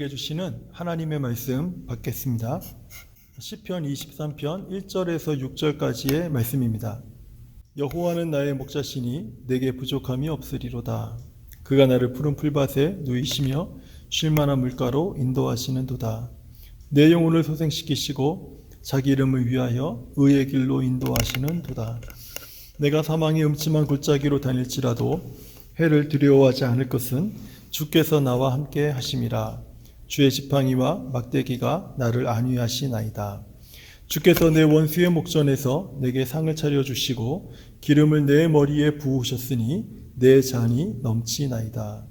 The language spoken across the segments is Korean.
우리에게 주시는 하나님의 말씀 받겠습니다. 시편 23편 1절에서 6절까지의 말씀입니다. 여호와는 나의 목자시니 내게 부족함이 없으리로다. 그가 나를 푸른 풀밭에 누이시며 쉴만한 물가로 인도하시는도다. 내 영혼을 소생시키시고 자기 이름을 위하여 의의 길로 인도하시는도다. 내가 사망의 음침한 골짜기로 다닐지라도 해를 두려워하지 않을 것은 주께서 나와 함께 하심이라. 주의 지팡이와 막대기가 나를 안위하시나이다. 주께서 내 원수의 목전에서 내게 상을 차려주시고 기름을 내 머리에 부으셨으니 내 잔이 넘치나이다.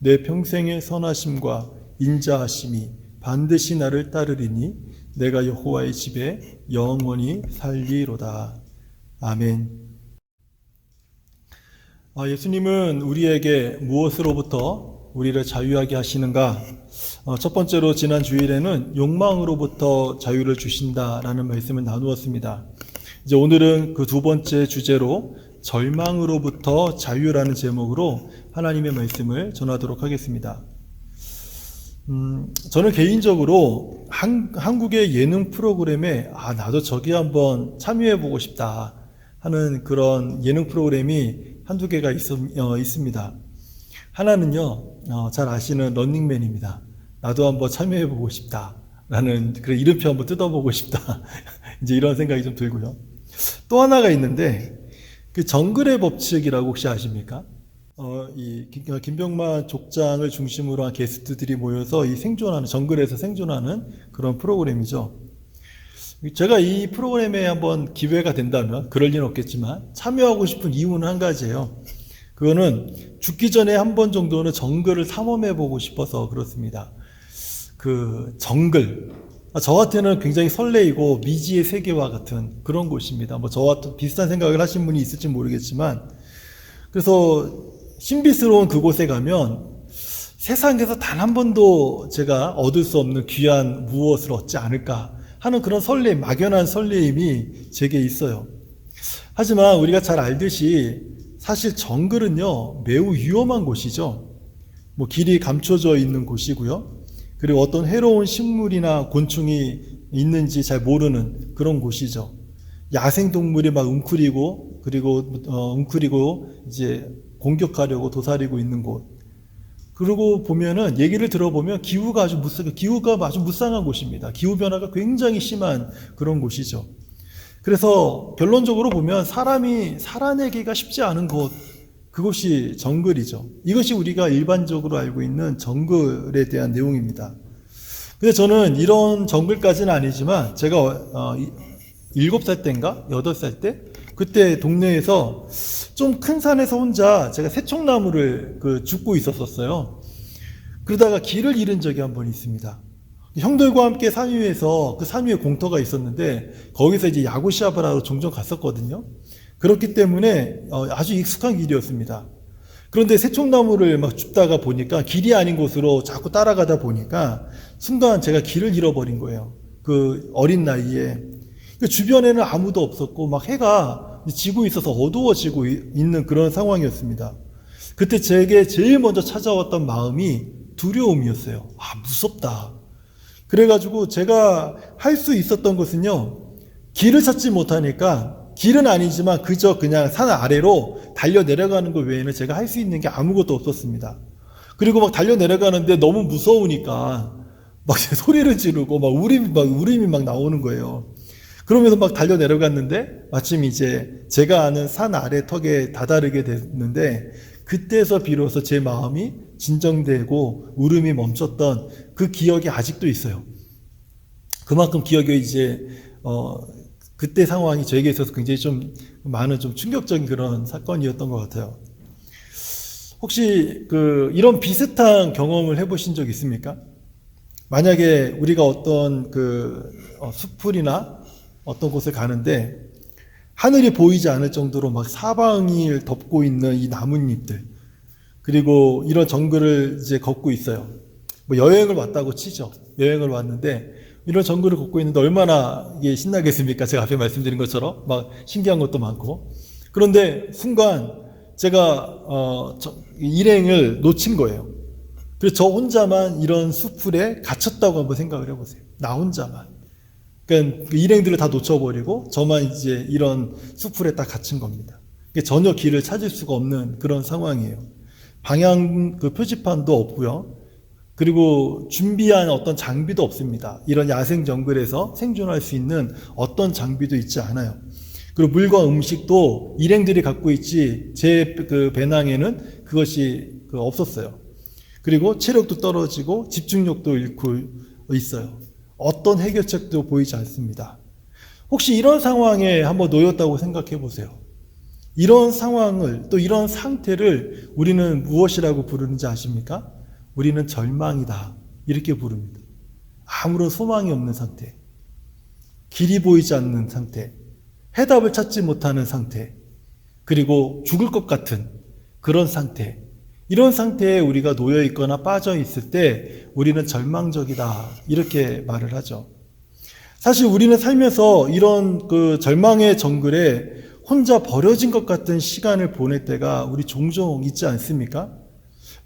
내 평생의 선하심과 인자하심이 반드시 나를 따르리니 내가 여호와의 집에 영원히 살리로다. 아멘. 예수님은 우리에게 무엇으로부터 우리를 자유하게 하시는가? 첫 번째로 지난 주일에는 욕망으로부터 자유를 주신다라는 말씀을 나누었습니다. 이제 오늘은 그 두 번째 주제로 절망으로부터 자유라는 제목으로 하나님의 말씀을 전하도록 하겠습니다. 저는 개인적으로 한국의 예능 프로그램에 나도 저기 한번 참여해보고 싶다 하는 그런 예능 프로그램이 한두 개가 있습니다. 하나는요, 잘 아시는 런닝맨입니다. 나도 한번 참여해보고 싶다라는, 그래, 이름표 한번 뜯어보고 싶다. 이제 이런 생각이 좀 들고요. 또 하나가 있는데, 그 정글의 법칙이라고 혹시 아십니까? 김병만 족장을 중심으로 한 게스트들이 모여서 정글에서 생존하는 그런 프로그램이죠. 제가 이 프로그램에 한번 기회가 된다면, 그럴 리는 없겠지만, 참여하고 싶은 이유는 한 가지예요. 그거는 죽기 전에 한 번 정도는 정글을 탐험해보고 싶어서 그렇습니다. 그 정글, 저한테는 굉장히 설레이고 미지의 세계와 같은 그런 곳입니다. 저와 또 비슷한 생각을 하신 분이 있을지 모르겠지만, 그래서 신비스러운 그곳에 가면 세상에서 단 한 번도 제가 얻을 수 없는 귀한 무엇을 얻지 않을까 하는 그런 설레임, 막연한 설레임이 제게 있어요. 하지만 우리가 잘 알듯이 사실 정글은요, 매우 위험한 곳이죠. 길이 감춰져 있는 곳이고요. 그리고 어떤 해로운 식물이나 곤충이 있는지 잘 모르는 그런 곳이죠. 야생동물이 막 웅크리고 이제 공격하려고 도사리고 있는 곳. 그러고 보면은 얘기를 들어보면 기후가 아주 무쌍한 곳입니다. 기후변화가 굉장히 심한 그런 곳이죠. 그래서 결론적으로 보면 사람이 살아내기가 쉽지 않은 곳, 그것이 정글이죠. 이것이 우리가 일반적으로 알고 있는 정글에 대한 내용입니다. 근데 저는 이런 정글까지는 아니지만 제가 7살 때인가? 8살 때? 그때 동네에서 좀 큰 산에서 혼자 제가 새총나무를 줍고 있었어요. 그러다가 길을 잃은 적이 한 번 있습니다. 형들과 함께 산 위에서 그 산 위에 공터가 있었는데 거기서 이제 야구 시합을 하러 종종 갔었거든요. 그렇기 때문에 아주 익숙한 길이었습니다. 그런데 새총나무를 막 줍다가 보니까 길이 아닌 곳으로 자꾸 따라가다 보니까 순간 제가 길을 잃어버린 거예요. 그 어린 나이에. 그 주변에는 아무도 없었고 막 해가 지고 있어서 어두워지고 있는 그런 상황이었습니다. 그때 제게 제일 먼저 찾아왔던 마음이 두려움이었어요. 무섭다. 그래가지고 제가 할 수 있었던 것은요, 길을 찾지 못하니까 길은 아니지만 그냥 산 아래로 달려 내려가는 것 외에는 제가 할 수 있는 게 아무것도 없었습니다. 그리고 막 달려 내려가는데 너무 무서우니까 막 소리를 지르고 울음이 막 나오는 거예요. 그러면서 막 달려 내려갔는데 마침 이제 제가 아는 산 아래 턱에 다다르게 됐는데 그때서 비로소 제 마음이 진정되고 울음이 멈췄던 그 기억이 아직도 있어요. 그만큼 기억이 이제 그때 상황이 저에게 있어서 굉장히 좀 많은 좀 충격적인 그런 사건이었던 것 같아요. 혹시 이런 비슷한 경험을 해보신 적 있습니까? 만약에 우리가 어떤 숲풀이나 어떤 곳을 가는데 하늘이 보이지 않을 정도로 막 사방을 덮고 있는 이 나뭇잎들, 그리고 이런 정글을 이제 걷고 있어요. 여행을 왔다고 치죠. 여행을 왔는데 이런 정글을 걷고 있는데 얼마나 이게 신나겠습니까? 제가 앞에 말씀드린 것처럼 막 신기한 것도 많고. 그런데 순간 제가 일행을 놓친 거예요. 그래서 저 혼자만 이런 수풀에 갇혔다고 한번 생각을 해보세요. 나 혼자만. 그러니까 그 일행들을 다 놓쳐버리고 저만 이제 이런 수풀에 딱 갇힌 겁니다. 전혀 길을 찾을 수가 없는 그런 상황이에요. 방향 그 표지판도 없고요. 그리고 준비한 어떤 장비도 없습니다. 이런 야생 정글에서 생존할 수 있는 어떤 장비도 있지 않아요. 그리고 물과 음식도 일행들이 갖고 있지 제 그 배낭에는 그것이 없었어요. 그리고 체력도 떨어지고 집중력도 잃고 있어요. 어떤 해결책도 보이지 않습니다. 혹시 이런 상황에 한번 놓였다고 생각해 보세요. 이런 상황을, 또 이런 상태를 우리는 무엇이라고 부르는지 아십니까? 우리는 절망이다. 이렇게 부릅니다. 아무런 소망이 없는 상태, 길이 보이지 않는 상태, 해답을 찾지 못하는 상태, 그리고 죽을 것 같은 그런 상태. 이런 상태에 우리가 놓여 있거나 빠져 있을 때 우리는 절망적이다. 이렇게 말을 하죠. 사실 우리는 살면서 이런 그 절망의 정글에 혼자 버려진 것 같은 시간을 보낼 때가 우리 종종 있지 않습니까?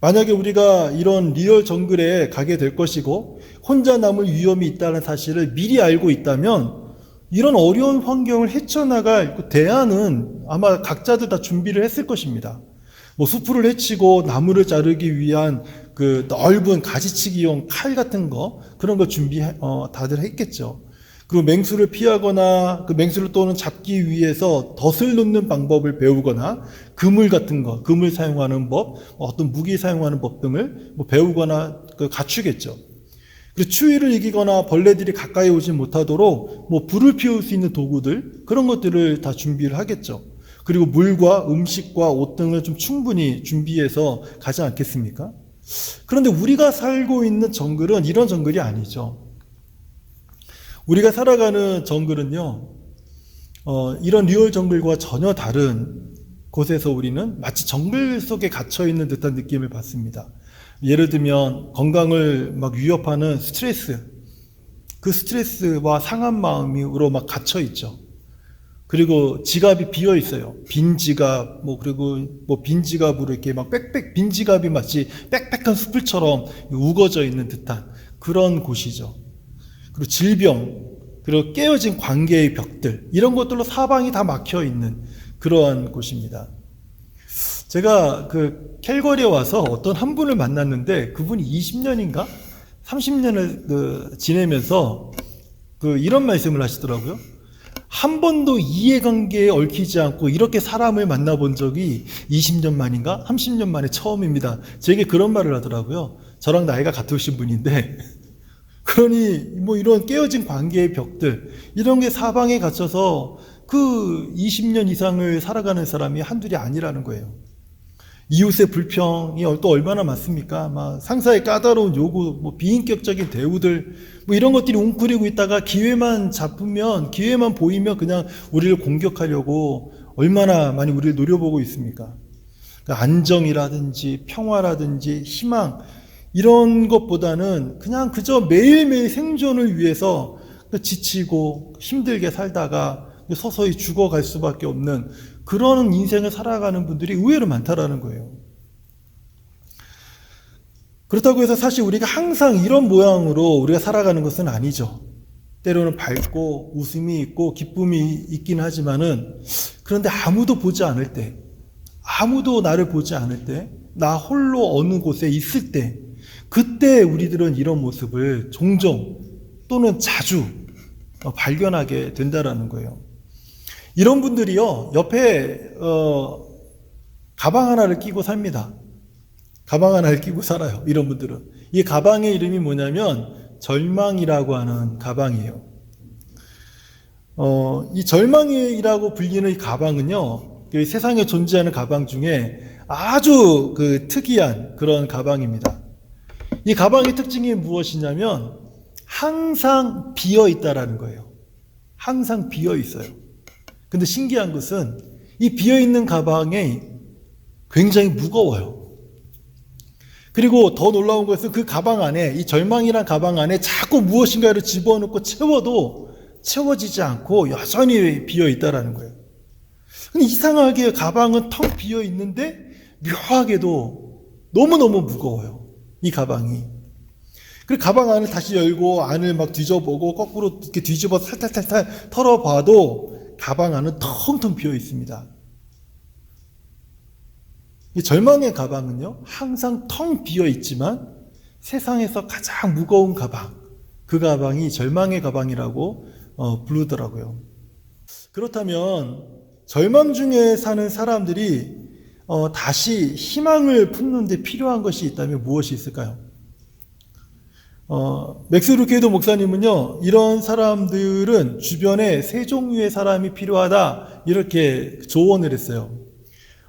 만약에 우리가 이런 리얼 정글에 가게 될 것이고 혼자 남을 위험이 있다는 사실을 미리 알고 있다면 이런 어려운 환경을 헤쳐나갈 대안은 아마 각자들 다 준비를 했을 것입니다. 뭐 수풀을 헤치고 나무를 자르기 위한 그 넓은 가지치기용 칼 같은 거, 그런 거 다들 했겠죠. 그리고 맹수를 피하거나 그 맹수를 또는 잡기 위해서 덫을 놓는 방법을 배우거나 그물 같은 거, 그물 사용하는 법, 어떤 무기 사용하는 법 등을 배우거나 갖추겠죠. 그리고 추위를 이기거나 벌레들이 가까이 오지 못하도록 불을 피울 수 있는 도구들, 그런 것들을 다 준비를 하겠죠. 그리고 물과 음식과 옷 등을 좀 충분히 준비해서 가지 않겠습니까? 그런데 우리가 살고 있는 정글은 이런 정글이 아니죠. 우리가 살아가는 정글은요, 이런 리얼 정글과 전혀 다른 곳에서 우리는 마치 정글 속에 갇혀있는 듯한 느낌을 받습니다. 예를 들면 건강을 막 위협하는 스트레스, 그 스트레스와 상한 마음으로 막 갇혀있죠. 그리고 지갑이 비어 있어요. 빈 지갑, 그리고 빈 지갑으로 이렇게 막 빈 지갑이 마치 빽빽한 수풀처럼 우거져 있는 듯한 그런 곳이죠. 그리고 질병, 그리고 깨어진 관계의 벽들, 이런 것들로 사방이 다 막혀 있는 그러한 곳입니다. 제가 그 캘거리에 와서 어떤 한 분을 만났는데 그분이 20년인가 30년을 지내면서 이런 말씀을 하시더라고요. 한 번도 이해관계에 얽히지 않고 이렇게 사람을 만나본 적이 20년 만인가 30년 만에 처음입니다. 제게 그런 말을 하더라고요. 저랑 나이가 같으신 분인데 그러니 이런 깨어진 관계의 벽들, 이런 게 사방에 갇혀서 그 20년 이상을 살아가는 사람이 한둘이 아니라는 거예요. 이웃의 불평이 또 얼마나 많습니까? 막 상사의 까다로운 요구, 비인격적인 대우들, 이런 것들이 웅크리고 있다가 기회만 잡으면, 기회만 보이면 그냥 우리를 공격하려고 얼마나 많이 우리를 노려보고 있습니까? 그러니까 안정이라든지 평화라든지 희망, 이런 것보다는 그냥 그저 매일매일 생존을 위해서 지치고 힘들게 살다가 서서히 죽어갈 수밖에 없는 그런 인생을 살아가는 분들이 의외로 많다라는 거예요. 그렇다고 해서 사실 우리가 항상 이런 모양으로 우리가 살아가는 것은 아니죠. 때로는 밝고 웃음이 있고 기쁨이 있긴 하지만은, 그런데 아무도 보지 않을 때, 아무도 나를 보지 않을 때, 나 홀로 어느 곳에 있을 때, 그때 우리들은 이런 모습을 종종 또는 자주 발견하게 된다라는 거예요. 이런 분들이요, 옆에 가방 하나를 끼고 삽니다. 가방 하나를 끼고 살아요. 이런 분들은. 이 가방의 이름이 뭐냐면 절망이라고 하는 가방이에요. 이 절망이라고 불리는 이 가방은요, 세상에 존재하는 가방 중에 아주 특이한 그런 가방입니다. 이 가방의 특징이 무엇이냐면 항상 비어 있다라는 거예요. 항상 비어 있어요. 근데 신기한 것은 이 비어 있는 가방이 굉장히 무거워요. 그리고 더 놀라운 것은 그 가방 안에, 이 절망이란 가방 안에 자꾸 무엇인가를 집어넣고 채워도 채워지지 않고 여전히 비어 있다라는 거예요. 근데 이상하게 가방은 텅 비어 있는데 묘하게도 너무너무 무거워요. 이 가방이. 그리고 가방 안을 다시 열고 안을 막 뒤져보고 거꾸로 이렇게 뒤집어 살살살살 털어봐도 가방 안은 텅텅 비어 있습니다. 이 절망의 가방은요, 항상 텅 비어 있지만 세상에서 가장 무거운 가방, 그 가방이 절망의 가방이라고 부르더라고요. 그렇다면 절망 중에 사는 사람들이 다시 희망을 품는 데 필요한 것이 있다면 무엇이 있을까요? 맥스 루케이도 목사님은요, 이런 사람들은 주변에 세 종류의 사람이 필요하다, 이렇게 조언을 했어요.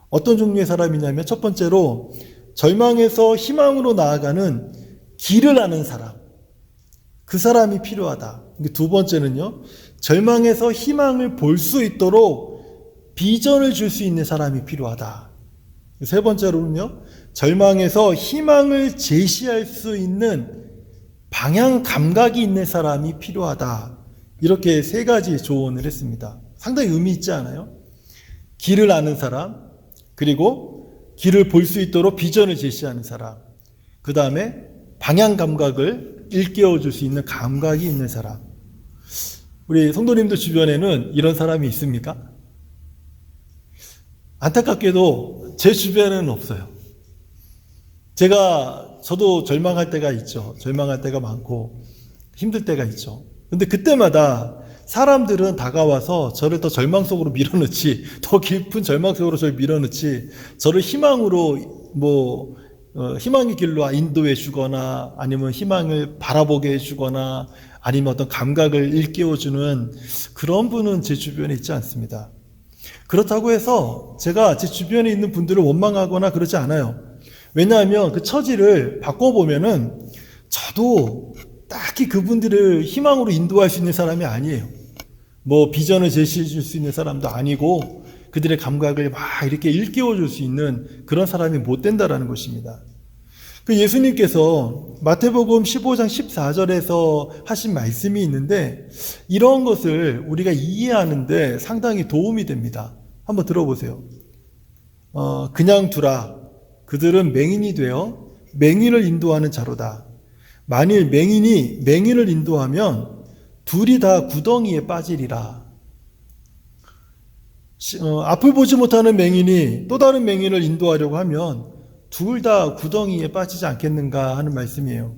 어떤 종류의 사람이냐면, 첫 번째로 절망에서 희망으로 나아가는 길을 아는 사람, 그 사람이 필요하다. 두 번째는요, 절망에서 희망을 볼 수 있도록 비전을 줄 수 있는 사람이 필요하다. 세 번째로는요, 절망에서 희망을 제시할 수 있는 방향 감각이 있는 사람이 필요하다. 이렇게 세 가지 조언을 했습니다. 상당히 의미 있지 않아요? 길을 아는 사람, 그리고 길을 볼 수 있도록 비전을 제시하는 사람, 그 다음에 방향 감각을 일깨워 줄 수 있는 감각이 있는 사람. 우리 성도님들 주변에는 이런 사람이 있습니까? 안타깝게도 제 주변에는 없어요. 저도 절망할 때가 있죠. 절망할 때가 많고 힘들 때가 있죠. 근데 그때마다 사람들은 다가와서 저를 더 절망 속으로 밀어넣지, 더 깊은 절망 속으로 저를 밀어넣지, 저를 희망으로 희망의 길로 인도해 주거나, 아니면 희망을 바라보게 해 주거나, 아니면 어떤 감각을 일깨워주는 그런 분은 제 주변에 있지 않습니다. 그렇다고 해서 제가 제 주변에 있는 분들을 원망하거나 그러지 않아요. 왜냐하면 그 처지를 바꿔보면은 저도 딱히 그분들을 희망으로 인도할 수 있는 사람이 아니에요. 비전을 제시해 줄 수 있는 사람도 아니고, 그들의 감각을 막 이렇게 일깨워 줄 수 있는 그런 사람이 못 된다라는 것입니다. 그 예수님께서 마태복음 15장 14절에서 하신 말씀이 있는데, 이런 것을 우리가 이해하는데 상당히 도움이 됩니다. 한번 들어보세요. 그냥 두라. 그들은 맹인이 되어 맹인을 인도하는 자로다. 만일 맹인이 맹인을 인도하면 둘이 다 구덩이에 빠지리라. 앞을 보지 못하는 맹인이 또 다른 맹인을 인도하려고 하면 둘 다 구덩이에 빠지지 않겠는가 하는 말씀이에요.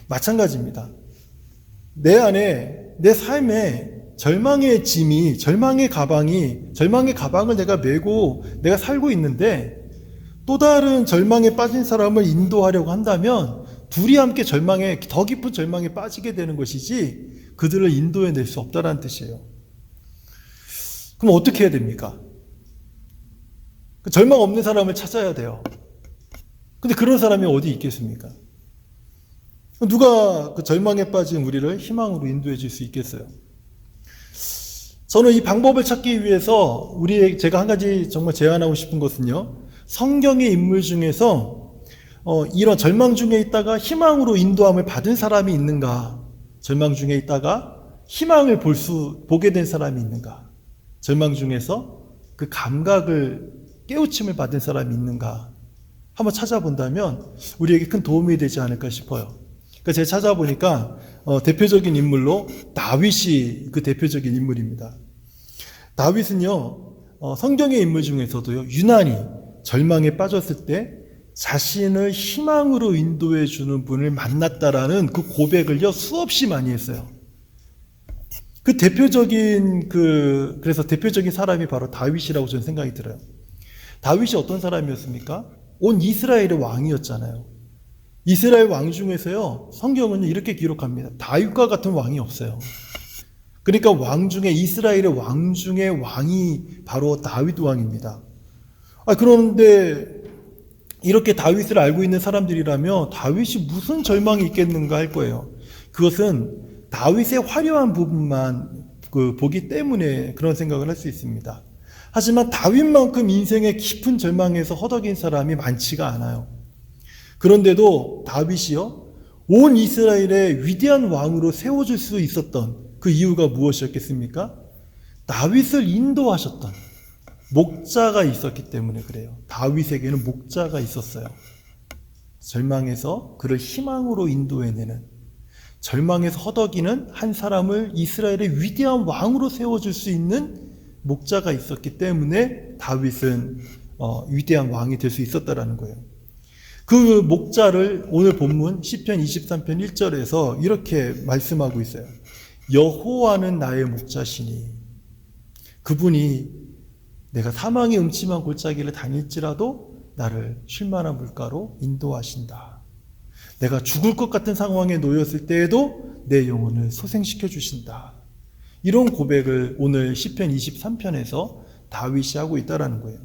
마찬가지입니다. 내 안에, 내 삶에 절망의 짐이, 절망의 가방을 내가 메고 내가 살고 있는데, 또 다른 절망에 빠진 사람을 인도하려고 한다면 둘이 함께 더 깊은 절망에 빠지게 되는 것이지 그들을 인도해낼 수 없다는 뜻이에요. 그럼 어떻게 해야 됩니까? 절망 없는 사람을 찾아야 돼요. 근데 그런 사람이 어디 있겠습니까? 누가 그 절망에 빠진 우리를 희망으로 인도해 줄 수 있겠어요? 저는 이 방법을 찾기 위해서 제가 한 가지 정말 제안하고 싶은 것은요, 성경의 인물 중에서 이런 절망 중에 있다가 희망으로 인도함을 받은 사람이 있는가? 절망 중에 있다가 희망을 보게 된 사람이 있는가? 절망 중에서 그 감각을 깨우침을 받은 사람이 있는가? 한번 찾아본다면 우리에게 큰 도움이 되지 않을까 싶어요. 그러니까 제가 찾아보니까 대표적인 인물로 다윗이 그 대표적인 인물입니다. 다윗은요, 성경의 인물 중에서도요, 유난히 절망에 빠졌을 때 자신을 희망으로 인도해 주는 분을 만났다라는 그 고백을요, 수없이 많이 했어요. 그래서 대표적인 사람이 바로 다윗이라고 저는 생각이 들어요. 다윗이 어떤 사람이었습니까? 온 이스라엘의 왕이었잖아요. 이스라엘 왕 중에서요, 성경은 이렇게 기록합니다. 다윗과 같은 왕이 없어요. 그러니까 이스라엘의 왕 중에 왕이 바로 다윗 왕입니다. 그런데 이렇게 다윗을 알고 있는 사람들이라면 다윗이 무슨 절망이 있겠는가 할 거예요. 그것은 다윗의 화려한 부분만 보기 때문에 그런 생각을 할 수 있습니다. 하지만 다윗만큼 인생의 깊은 절망에서 허덕인 사람이 많지가 않아요. 그런데도 다윗이요, 온 이스라엘의 위대한 왕으로 세워질 수 있었던 그 이유가 무엇이었겠습니까? 다윗을 인도하셨던 목자가 있었기 때문에 그래요. 다윗에게는 목자가 있었어요. 절망에서 그를 희망으로 인도해내는, 절망에서 허덕이는 한 사람을 이스라엘의 위대한 왕으로 세워줄 수 있는 목자가 있었기 때문에 다윗은 위대한 왕이 될 수 있었다라는 거예요. 그 목자를 오늘 본문 시편 23편 1절에서 이렇게 말씀하고 있어요. 여호와는 나의 목자시니, 그분이 내가 사망의 음침한 골짜기를 다닐지라도 나를 쉴만한 물가로 인도하신다. 내가 죽을 것 같은 상황에 놓였을 때에도 내 영혼을 소생시켜 주신다. 이런 고백을 오늘 시편 23편에서 다윗이 하고 있다라는 거예요.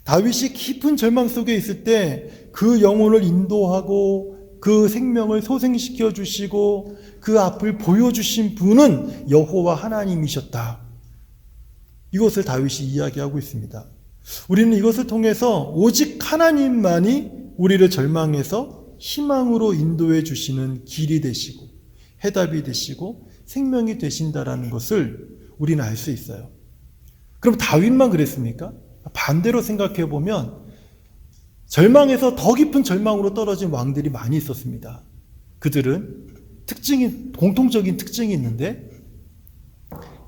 다윗이 깊은 절망 속에 있을 때 그 영혼을 인도하고 그 생명을 소생시켜 주시고 그 앞을 보여주신 분은 여호와 하나님이셨다. 이것을 다윗이 이야기하고 있습니다. 우리는 이것을 통해서 오직 하나님만이 우리를 절망에서 희망으로 인도해 주시는 길이 되시고 해답이 되시고 생명이 되신다라는 것을 우리는 알 수 있어요. 그럼 다윗만 그랬습니까? 반대로 생각해 보면 절망에서 더 깊은 절망으로 떨어진 왕들이 많이 있었습니다. 그들은 공통적인 특징이 있는데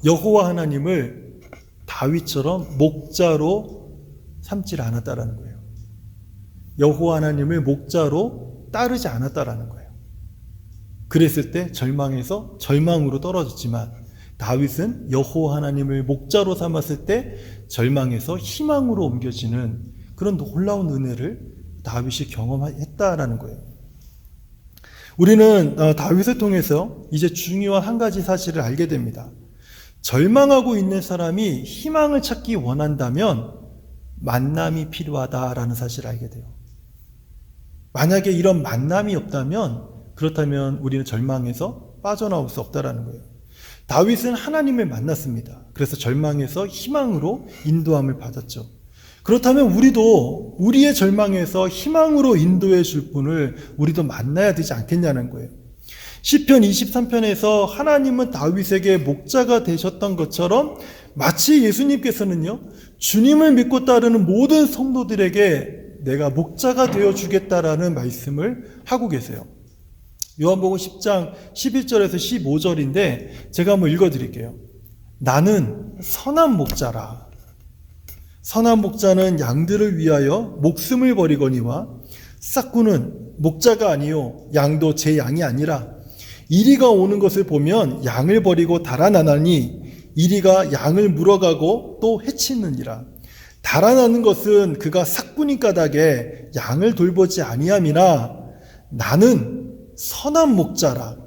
여호와 하나님을 다윗처럼 목자로 삼지 않았다라는 거예요. 여호와 하나님을 목자로 따르지 않았다라는 거예요. 그랬을 때 절망에서 절망으로 떨어졌지만 다윗은 여호와 하나님을 목자로 삼았을 때 절망에서 희망으로 옮겨지는 그런 놀라운 은혜를 다윗이 경험했다라는 거예요. 우리는 다윗을 통해서 이제 중요한 한 가지 사실을 알게 됩니다. 절망하고 있는 사람이 희망을 찾기 원한다면 만남이 필요하다라는 사실을 알게 돼요. 만약에 이런 만남이 없다면, 그렇다면 우리는 절망에서 빠져나올 수 없다라는 거예요. 다윗은 하나님을 만났습니다. 그래서 절망에서 희망으로 인도함을 받았죠. 그렇다면 우리도 우리의 절망에서 희망으로 인도해 줄 분을 우리도 만나야 되지 않겠냐는 거예요. 시편 23편에서 하나님은 다윗에게 목자가 되셨던 것처럼 마치 예수님께서는요, 주님을 믿고 따르는 모든 성도들에게 내가 목자가 되어 주겠다라는 말씀을 하고 계세요. 요한복음 10장 11절에서 15절인데 제가 한번 읽어드릴게요. 나는 선한 목자라. 선한 목자는 양들을 위하여 목숨을 버리거니와 싹구는 목자가 아니요 양도 제 양이 아니라 이리가 오는 것을 보면 양을 버리고 달아나나니 이리가 양을 물어가고 또 해치느니라. 달아나는 것은 그가 싹구니 까닭에 양을 돌보지 아니함이나 나는 선한 목자라.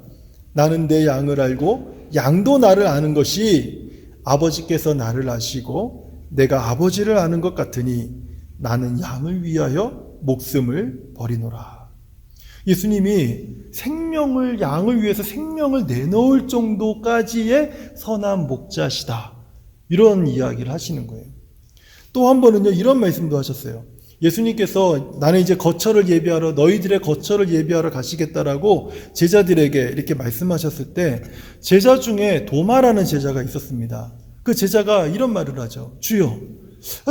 나는 내 양을 알고 양도 나를 아는 것이 아버지께서 나를 아시고 내가 아버지를 아는 것 같으니 나는 양을 위하여 목숨을 버리노라. 예수님이 양을 위해서 생명을 내놓을 정도까지의 선한 목자시다. 이런 이야기를 하시는 거예요. 또 한 번은요, 이런 말씀도 하셨어요. 예수님께서 나는 이제 거처를 예비하러 너희들의 거처를 예비하러 가시겠다라고 제자들에게 이렇게 말씀하셨을 때 제자 중에 도마라는 제자가 있었습니다. 그 제자가 이런 말을 하죠. 주여,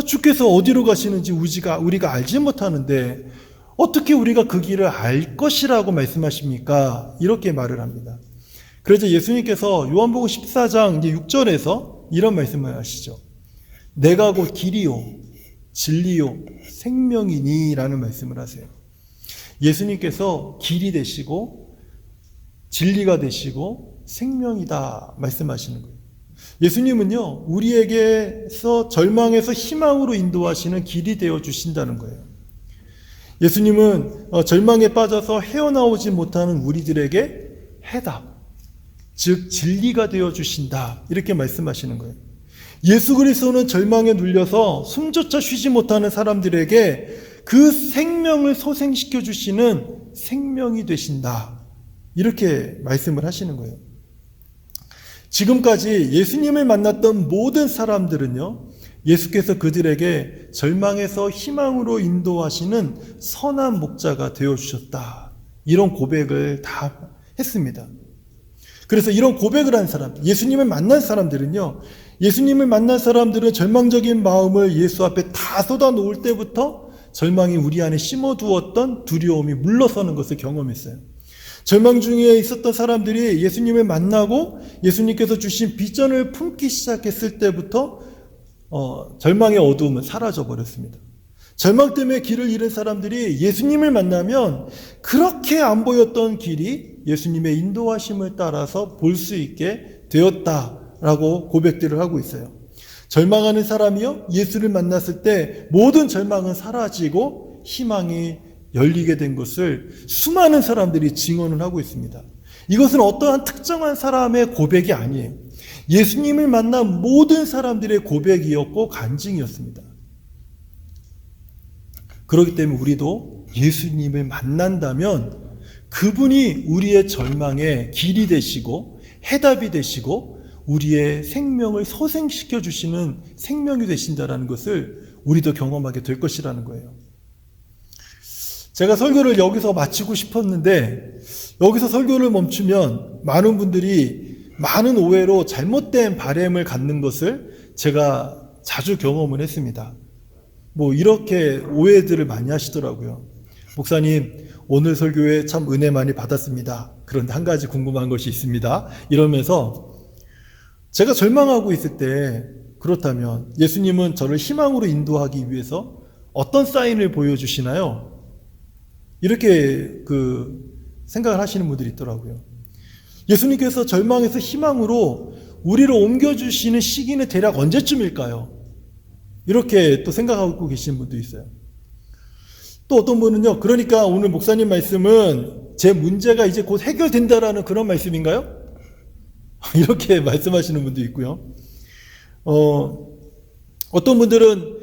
주께서 어디로 가시는지 우리가 알지 못하는데 어떻게 우리가 그 길을 알 것이라고 말씀하십니까? 이렇게 말을 합니다. 그래서 예수님께서 요한복음 14장 6절에서 이런 말씀을 하시죠. 내가 곧 길이요 진리요 생명이니 라는 말씀을 하세요. 예수님께서 길이 되시고 진리가 되시고 생명이다 말씀하시는 거예요. 예수님은요, 우리에게서 절망에서 희망으로 인도하시는 길이 되어 주신다는 거예요. 예수님은 절망에 빠져서 헤어나오지 못하는 우리들에게 해답, 즉 진리가 되어 주신다 이렇게 말씀하시는 거예요. 예수 그리스도는 절망에 눌려서 숨조차 쉬지 못하는 사람들에게 그 생명을 소생시켜 주시는 생명이 되신다 이렇게 말씀을 하시는 거예요. 지금까지 예수님을 만났던 모든 사람들은요, 예수께서 그들에게 절망에서 희망으로 인도하시는 선한 목자가 되어주셨다. 이런 고백을 다 했습니다. 그래서 이런 고백을 한 사람, 예수님을 만난 사람들은요, 예수님을 만난 사람들은 절망적인 마음을 예수 앞에 다 쏟아놓을 때부터 절망이 우리 안에 심어두었던 두려움이 물러서는 것을 경험했어요. 절망 중에 있었던 사람들이 예수님을 만나고 예수님께서 주신 비전을 품기 시작했을 때부터 절망의 어두움은 사라져 버렸습니다. 절망 때문에 길을 잃은 사람들이 예수님을 만나면 그렇게 안 보였던 길이 예수님의 인도하심을 따라서 볼 수 있게 되었다라고 고백들을 하고 있어요. 절망하는 사람이요, 예수를 만났을 때 모든 절망은 사라지고 희망이 열리게 된 것을 수많은 사람들이 증언을 하고 있습니다. 이것은 어떠한 특정한 사람의 고백이 아니에요. 예수님을 만난 모든 사람들의 고백이었고 간증이었습니다. 그렇기 때문에 우리도 예수님을 만난다면 그분이 우리의 절망의 길이 되시고 해답이 되시고 우리의 생명을 소생시켜 주시는 생명이 되신다라는 것을 우리도 경험하게 될 것이라는 거예요. 제가 설교를 여기서 마치고 싶었는데 여기서 설교를 멈추면 많은 분들이 많은 오해로 잘못된 바램을 갖는 것을 제가 자주 경험을 했습니다. 이렇게 오해들을 많이 하시더라고요. 목사님, 오늘 설교에 참 은혜 많이 받았습니다. 그런데 한 가지 궁금한 것이 있습니다. 이러면서 제가 절망하고 있을 때 그렇다면 예수님은 저를 희망으로 인도하기 위해서 어떤 사인을 보여주시나요? 이렇게 생각을 하시는 분들이 있더라고요. 예수님께서 절망에서 희망으로 우리를 옮겨주시는 시기는 대략 언제쯤일까요? 이렇게 또 생각하고 계시는 분도 있어요. 또 어떤 분은요, 그러니까 오늘 목사님 말씀은 제 문제가 이제 곧 해결된다라는 그런 말씀인가요? 이렇게 말씀하시는 분도 있고요. 어떤 분들은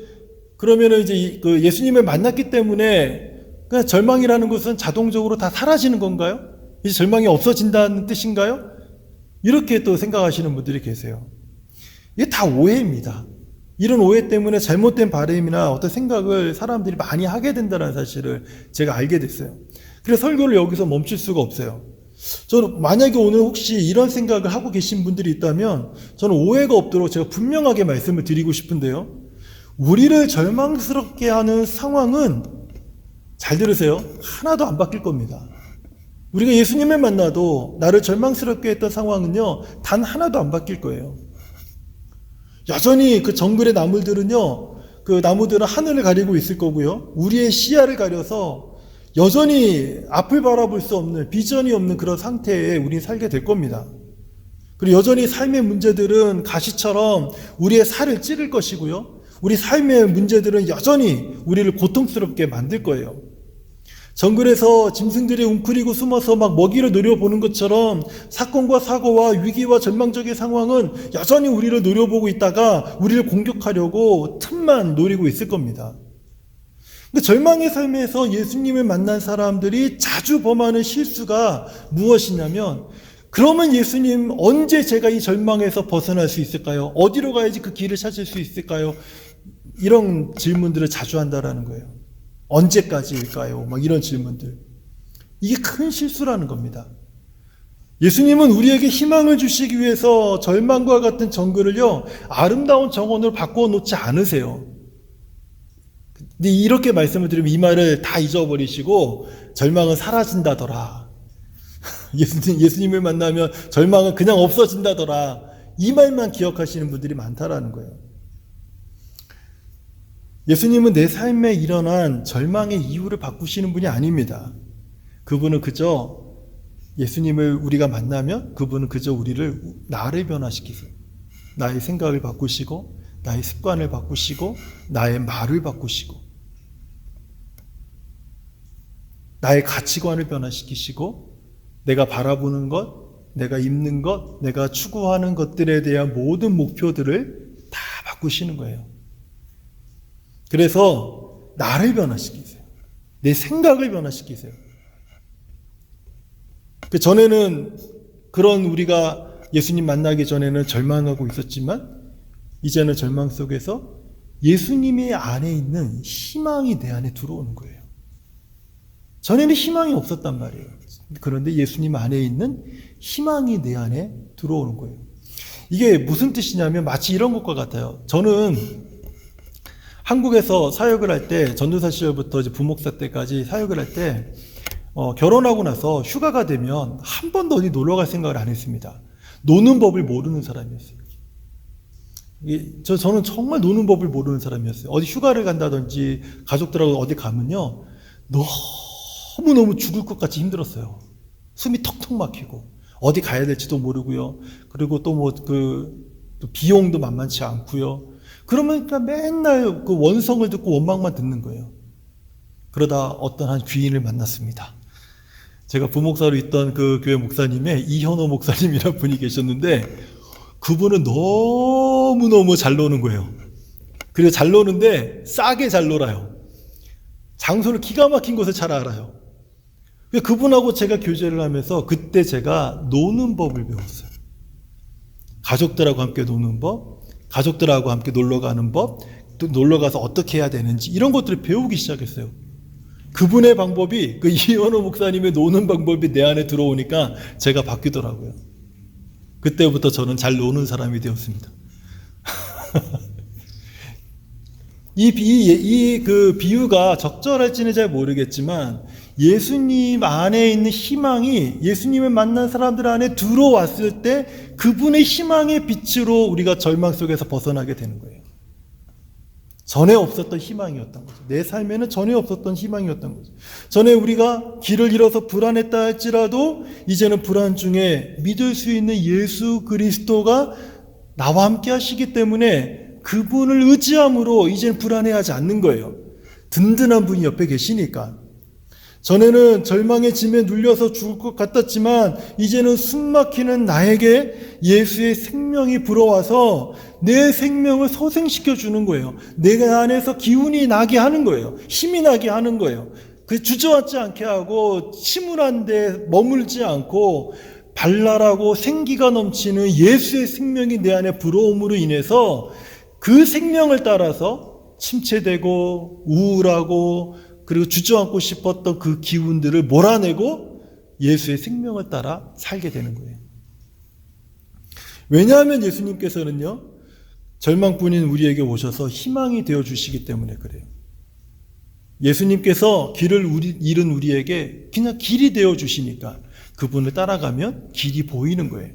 그러면은 이제 예수님을 만났기 때문에 그냥 절망이라는 것은 자동적으로 다 사라지는 건가요? 이제 절망이 없어진다는 뜻인가요? 이렇게 또 생각하시는 분들이 계세요. 이게 다 오해입니다. 이런 오해 때문에 잘못된 바람이나 어떤 생각을 사람들이 많이 하게 된다는 사실을 제가 알게 됐어요. 그래서 설교를 여기서 멈출 수가 없어요. 저는 만약에 오늘 혹시 이런 생각을 하고 계신 분들이 있다면 저는 오해가 없도록 제가 분명하게 말씀을 드리고 싶은데요. 우리를 절망스럽게 하는 상황은, 잘 들으세요, 하나도 안 바뀔 겁니다. 우리가 예수님을 만나도 나를 절망스럽게 했던 상황은요, 단 하나도 안 바뀔 거예요. 여전히 그 정글의 나무들은요, 그 나무들은 하늘을 가리고 있을 거고요, 우리의 시야를 가려서 여전히 앞을 바라볼 수 없는, 비전이 없는 그런 상태에 우리는 살게 될 겁니다. 그리고 여전히 삶의 문제들은 가시처럼 우리의 살을 찌를 것이고요, 우리 삶의 문제들은 여전히 우리를 고통스럽게 만들 거예요. 정글에서 짐승들이 웅크리고 숨어서 막 먹이를 노려보는 것처럼 사건과 사고와 위기와 절망적인 상황은 여전히 우리를 노려보고 있다가 우리를 공격하려고 틈만 노리고 있을 겁니다. 근데 절망의 삶에서 예수님을 만난 사람들이 자주 범하는 실수가 무엇이냐면, 그러면 예수님, 언제 제가 이 절망에서 벗어날 수 있을까요? 어디로 가야지 그 길을 찾을 수 있을까요? 이런 질문들을 자주 한다라는 거예요. 언제까지일까요? 막 이런 질문들. 이게 큰 실수라는 겁니다. 예수님은 우리에게 희망을 주시기 위해서 절망과 같은 정글을요, 아름다운 정원으로 바꾸어 놓지 않으세요. 근데 이렇게 말씀을 드리면 이 말을 다 잊어버리시고 절망은 사라진다더라, 예수님을 만나면 절망은 그냥 없어진다더라, 이 말만 기억하시는 분들이 많다라는 거예요. 예수님은 내 삶에 일어난 절망의 이유를 바꾸시는 분이 아닙니다. 그분은 그저, 예수님을 우리가 만나면 그분은 그저 나를 변화시키세요. 나의 생각을 바꾸시고, 나의 습관을 바꾸시고, 나의 말을 바꾸시고, 나의 가치관을 변화시키시고, 내가 바라보는 것, 내가 입는 것, 내가 추구하는 것들에 대한 모든 목표들을 다 바꾸시는 거예요. 그래서 나를 변화시키세요. 내 생각을 변화시키세요. 그 전에는 그런 우리가 예수님 만나기 전에는 절망하고 있었지만 이제는 절망 속에서 예수님의 안에 있는 희망이 내 안에 들어오는 거예요. 전에는 희망이 없었단 말이에요. 그런데 예수님 안에 있는 희망이 내 안에 들어오는 거예요. 이게 무슨 뜻이냐면 마치 이런 것과 같아요. 저는 한국에서 사역을 할 때, 전도사 시절부터 이제 부목사 때까지 사역을 할 때, 결혼하고 나서 휴가가 되면 한 번도 어디 놀러 갈 생각을 안 했습니다. 노는 법을 모르는 사람이었어요. 저는 정말 노는 법을 모르는 사람이었어요. 어디 휴가를 간다든지 가족들하고 어디 가면요, 너무너무 죽을 것 같이 힘들었어요. 숨이 턱턱 막히고 어디 가야 될지도 모르고요. 그리고 또 또 비용도 만만치 않고요. 그러니까 맨날 그 원성을 듣고 원망만 듣는 거예요. 그러다 어떤 한 귀인을 만났습니다. 제가 부목사로 있던 그 교회 목사님의 이현호 목사님이라는 분이 계셨는데, 그분은 너무너무 잘 노는 거예요. 그리고 잘 노는데 싸게 잘 놀아요. 장소를 기가 막힌 곳을 잘 알아요. 그분하고 제가 교제를 하면서 그때 제가 노는 법을 배웠어요. 가족들하고 함께 노는 법, 가족들하고 함께 놀러 가는 법, 또 놀러 가서 어떻게 해야 되는지 이런 것들을 배우기 시작했어요. 그분의 방법이, 그 이현호 목사님의 노는 방법이 내 안에 들어오니까 제가 바뀌더라고요. 그때부터 저는 잘 노는 사람이 되었습니다. 그 비유가 적절할지는 잘 모르겠지만, 예수님 안에 있는 희망이 예수님을 만난 사람들 안에 들어왔을 때 그분의 희망의 빛으로 우리가 절망 속에서 벗어나게 되는 거예요. 전에 없었던 희망이었던 거죠. 내 삶에는 전에 없었던 희망이었던 거죠. 전에 우리가 길을 잃어서 불안했다 할지라도 이제는 불안 중에 믿을 수 있는 예수 그리스도가 나와 함께 하시기 때문에 그분을 의지함으로 이제는 불안해하지 않는 거예요. 든든한 분이 옆에 계시니까. 전에는 절망의 짐에 눌려서 죽을 것 같았지만 이제는 숨막히는 나에게 예수의 생명이 불어와서 내 생명을 소생시켜 주는 거예요. 내 안에서 기운이 나게 하는 거예요. 힘이 나게 하는 거예요. 그 주저앉지 않게 하고 침울한 데 머물지 않고 발랄하고 생기가 넘치는 예수의 생명이 내 안에 불어옴으로 인해서 그 생명을 따라서 침체되고 우울하고 그리고 주저앉고 싶었던 그 기운들을 몰아내고 예수의 생명을 따라 살게 되는 거예요. 왜냐하면 예수님께서는요, 절망뿐인 우리에게 오셔서 희망이 되어 주시기 때문에 그래요. 예수님께서 길을 잃은 우리에게 그냥 길이 되어 주시니까 그분을 따라가면 길이 보이는 거예요.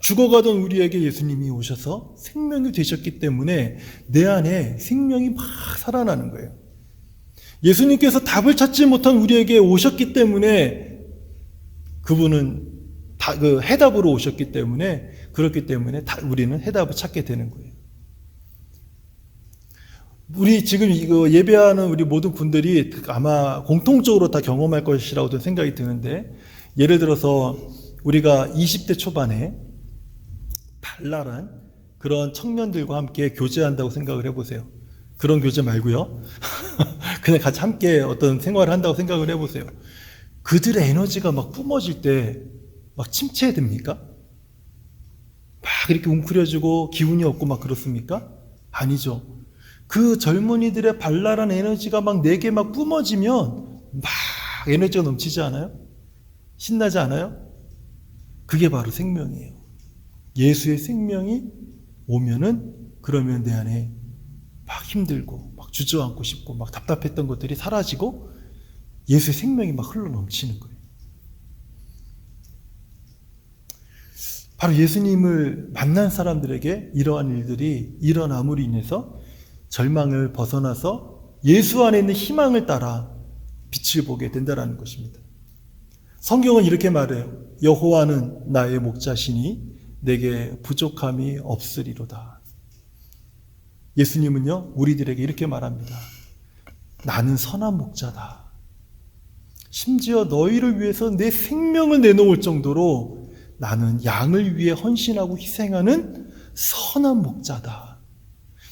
죽어가던 우리에게 예수님이 오셔서 생명이 되셨기 때문에 내 안에 생명이 막 살아나는 거예요. 예수님께서 답을 찾지 못한 우리에게 오셨기 때문에 그분은 그 해답으로 오셨기 때문에 그렇기 때문에 우리는 해답을 찾게 되는 거예요. 우리 지금 이거 예배하는 우리 모든 분들이 아마 공통적으로 다 경험할 것이라고 생각이 드는데, 예를 들어서 우리가 20대 초반에 발랄한 그런 청년들과 함께 교제한다고 생각을 해보세요. 그런 교제 말고요. 그냥 같이 함께 어떤 생활을 한다고 생각을 해보세요. 그들의 에너지가 막 뿜어질 때 막 침체됩니까? 막 이렇게 웅크려지고 기운이 없고 막 그렇습니까? 아니죠. 그 젊은이들의 발랄한 에너지가 막 내게 막 뿜어지면 막 에너지가 넘치지 않아요? 신나지 않아요? 그게 바로 생명이에요. 예수의 생명이 오면은 그러면 내 안에 막 힘들고 막 주저앉고 싶고 막 답답했던 것들이 사라지고 예수의 생명이 막 흘러 넘치는 거예요. 바로 예수님을 만난 사람들에게 이러한 일들이 일어남으로 인해서 절망을 벗어나서 예수 안에 있는 희망을 따라 빛을 보게 된다는 것입니다. 성경은 이렇게 말해요. 여호와는 나의 목자시니 내게 부족함이 없으리로다. 예수님은요, 우리들에게 이렇게 말합니다. 나는 선한 목자다. 심지어 너희를 위해서 내 생명을 내놓을 정도로 나는 양을 위해 헌신하고 희생하는 선한 목자다.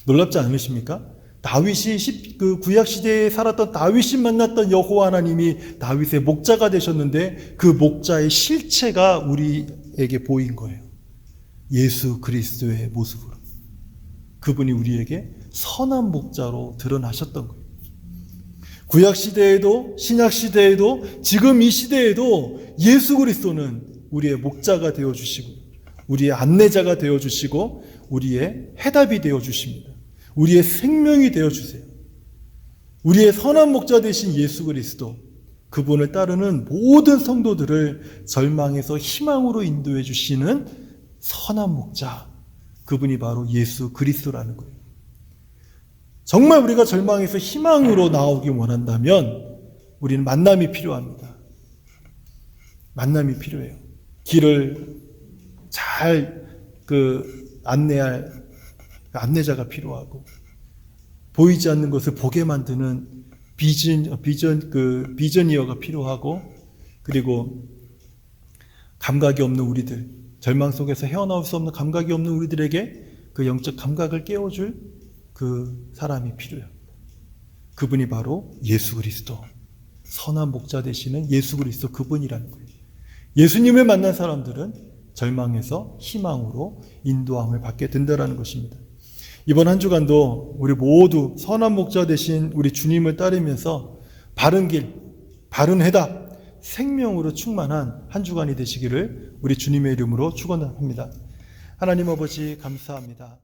놀랍지 않으십니까? 다윗이 그 구약 시대에 살았던 다윗이 만났던 여호와 하나님이 다윗의 목자가 되셨는데 그 목자의 실체가 우리에게 보인 거예요. 예수 그리스도의 모습으로. 그분이 우리에게 선한 목자로 드러나셨던 거예요. 구약 시대에도 신약 시대에도 지금 이 시대에도 예수 그리스도는 우리의 목자가 되어 주시고 우리의 안내자가 되어 주시고 우리의 해답이 되어 주십니다. 우리의 생명이 되어 주세요. 우리의 선한 목자 되신 예수 그리스도, 그분을 따르는 모든 성도들을 절망에서 희망으로 인도해 주시는 선한 목자, 그분이 바로 예수 그리스도라는 거예요. 정말 우리가 절망에서 희망으로 나오기 원한다면 우리는 만남이 필요합니다. 만남이 필요해요. 길을 잘 안내할 안내자가 필요하고, 보이지 않는 것을 보게 만드는 비전이어가 필요하고, 그리고 감각이 없는 우리들, 절망 속에서 헤어나올 수 없는 감각이 없는 우리들에게 그 영적 감각을 깨워줄 그 사람이 필요해요. 그분이 바로 예수 그리스도, 선한 목자 되시는 예수 그리스도, 그분이라는 거예요. 예수님을 만난 사람들은 절망에서 희망으로 인도함을 받게 된다는 것입니다. 이번 한 주간도 우리 모두 선한 목자 되신 우리 주님을 따르면서 바른 길, 바른 해답, 생명으로 충만한 한 주간이 되시기를 우리 주님의 이름으로 축원합니다. 하나님 아버지 감사합니다.